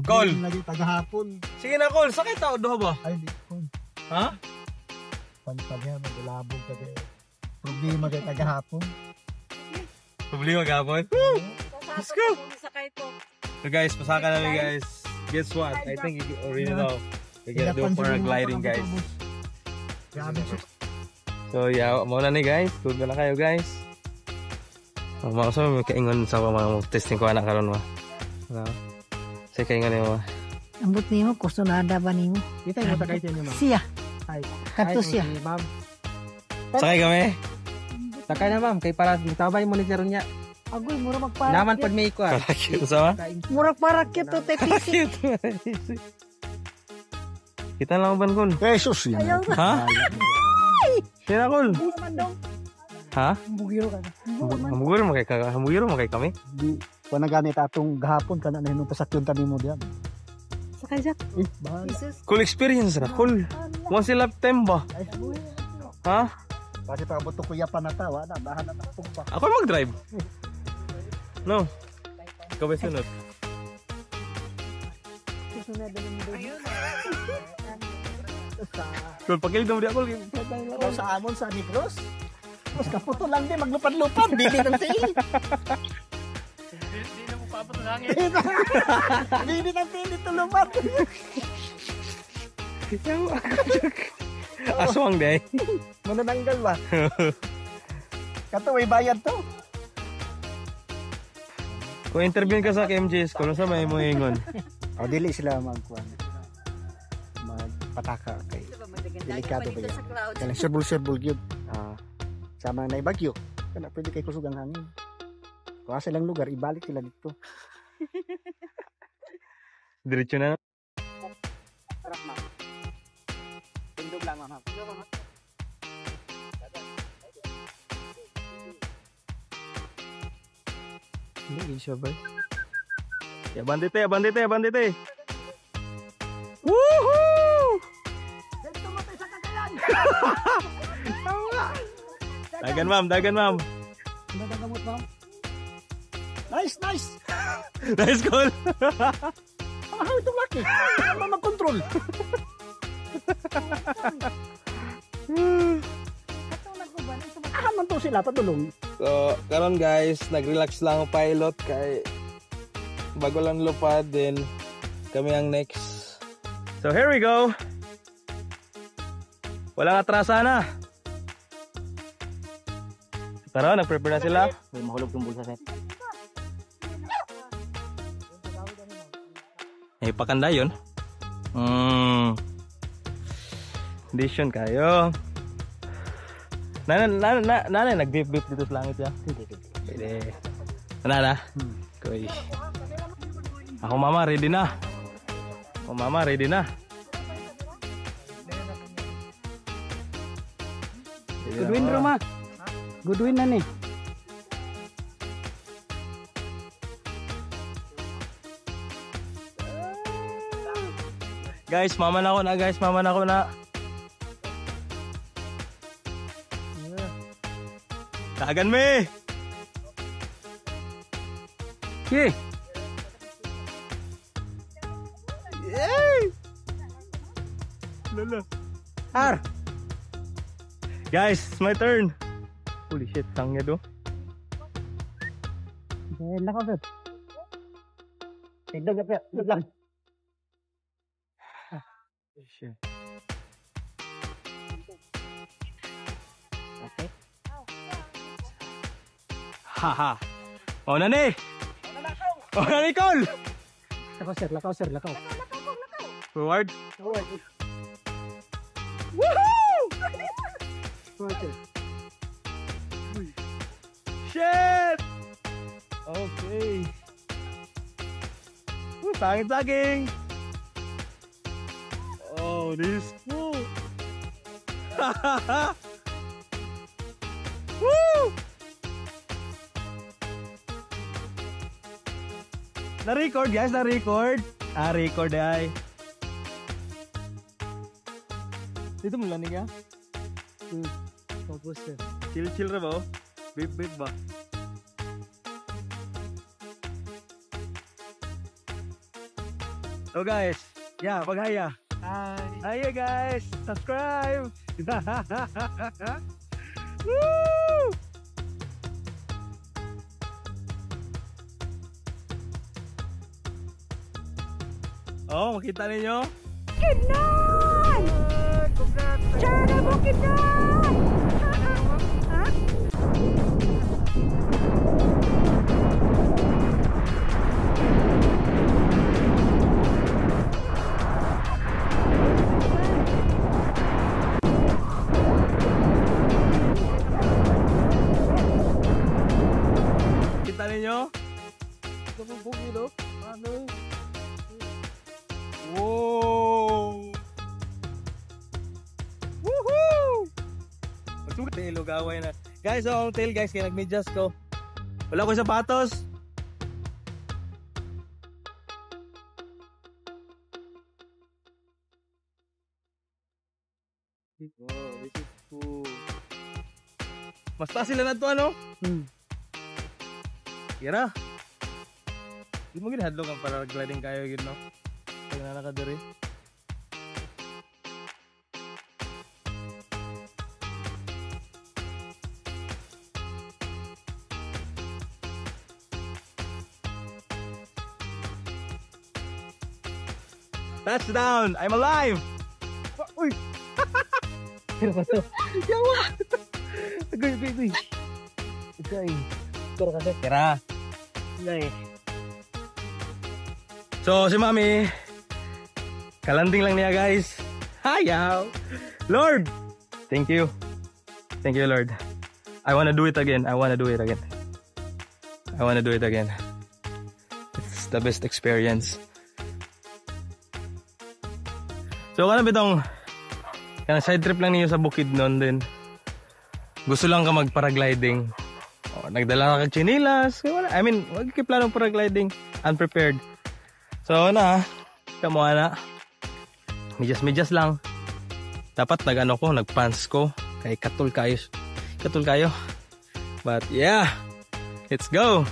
Call. Lagi tagahapon. Sige na, Call. Sakit tao doha ba? Ay, di ko. Ha? Pansagya, magulabog ka kay. Problema kay tagahapon. Problema gapon. Let's go. So guys, pasaka namin guys. Guess what? I think you already know. We're gonna do paragliding guys. Grabe siya. So yeah, muna ni guys. Good na kayo guys. Mga sa mga kaingon sa mga testing ko anak karon mo. Sa kaingon mo. Ambot nimo kusonada ba nimo? Kita mo tagay niyo ma'am. Siya. Ay. Kadto siya. Ma'am. Sakay kami. Sakay na ma'am kay para tabay mo ni karon niya. Agoy mura magparak. Naman pag may ko. Parakit sama? Mura parak kito te pisi. Kita lang ban kun. Jesus yun. Ha? Sira kul. Ha? Bugiro ka. Hamugiro mo kay kami. Di pa nagamit atong gahapon kana na hinong pasakyon tani mo diyan. Sakay jak. Bahal. Cool experience ra. Cool. Once in a lifetime ba? Ha? Kasi pa buto kuya pa natawa na bahan na pugpa. Ako mag-drive. No. Ikaw ba sunod? Susunod na mo doon. Cool, pagkilid mo di ako. Sa amon sa Negros. Mas kaputo lang din maglupad-lupad dili nang siya. Di na mo papatol hangin. Dili nang siya dito lumad. Aswang day. Manananggal ba? Kato may bayad to. Kung interview ka sa KMJS, kung sa may mo ingon. O dili sila magkuan. Magpataka kay delikado ba yan? Kaya serbol-serbol yun. Sama na ibagyo. Kaya pwede kay kusog ang hangin. Kung silang lugar, ibalik sila dito. Diretso na. Sarap ma'am. Tindog lang ma'am. Hindi siya ba? Ya bandite, bandite, bandite. Woohoo! Dagan ma'am, dagan ma'am. Nadagamot ma'am. Nice, nice. Nice call. Ah, itong laki. Ano mag-control? Ah, man to sila padulong. So, karon guys, nag-relax lang ang pilot kay bago lang lupad din kami ang next. So here we go. Walang atrasa na. Tara, nag-prepare na sila. May mahulog yung bulsa set. Eh, pakanda yun. Condition kayo. Nanay, nag-beep-beep dito sa langit ya. Pwede. Nana? Koy. Ako mama, ready na. Ako mama, ready na. Good win, Roma. Good win na ni. Guys, mama na ako na guys, mama na ako na. Tagan me. Okay. Yay! Lala. Ar. Guys, it's my turn. Holy shit, tangya do. Eh, lakaw sir. Tigdag ka, tigdag lang. Shit. Okay. Haha. Oh na ni. Oh na ni Cole. Lakaw sir, lakaw sir, lakaw. Forward. Forward. Woohoo! Forward sir. Shit! Okay. Saging-saging. Oh, this is cool. Woo! Na-record guys, na-record. Record ay. Dito mo lanig ha? Focus sir. Chill-chill ra ba oh? Babe ba? So guys, yeah, paghaya. Hi. Hiya guys, subscribe. Woo! Oh, makita ninyo? Kinan! Sana mo kinan! Ha? Kita ninyo? Wow! Woohoo! Magsugat na ilugaway na. Guys, so ang tail guys, kaya nag-medyas ko. Wala ko sapatos. Wow, this is cool. Mas taas sila na to ano? Kira. Di mo ginahadlong ang paragliding kayo yun, no? Pag nanakadiri. Touchdown! I'm alive! Uy! Pero pa to. Yawa! Agoy, agoy. Ito'y. Pero kasi. Kira. Ngay. So, si Mami, kalanding lang niya, guys. Hayaw! Lord! Thank you. Thank you, Lord. I wanna do it again. I wanna do it again. I wanna do it again. It's the best experience. So, kanang bitong side trip lang niyo sa bukid noon din. Gusto lang ka mag-paragliding. O, nagdala ka kag chinilas. I mean, wag ka planong paragliding. Unprepared. So na, kamo na. Medyas lang. Dapat nag-pants ko kay katul kayo. But yeah, let's go.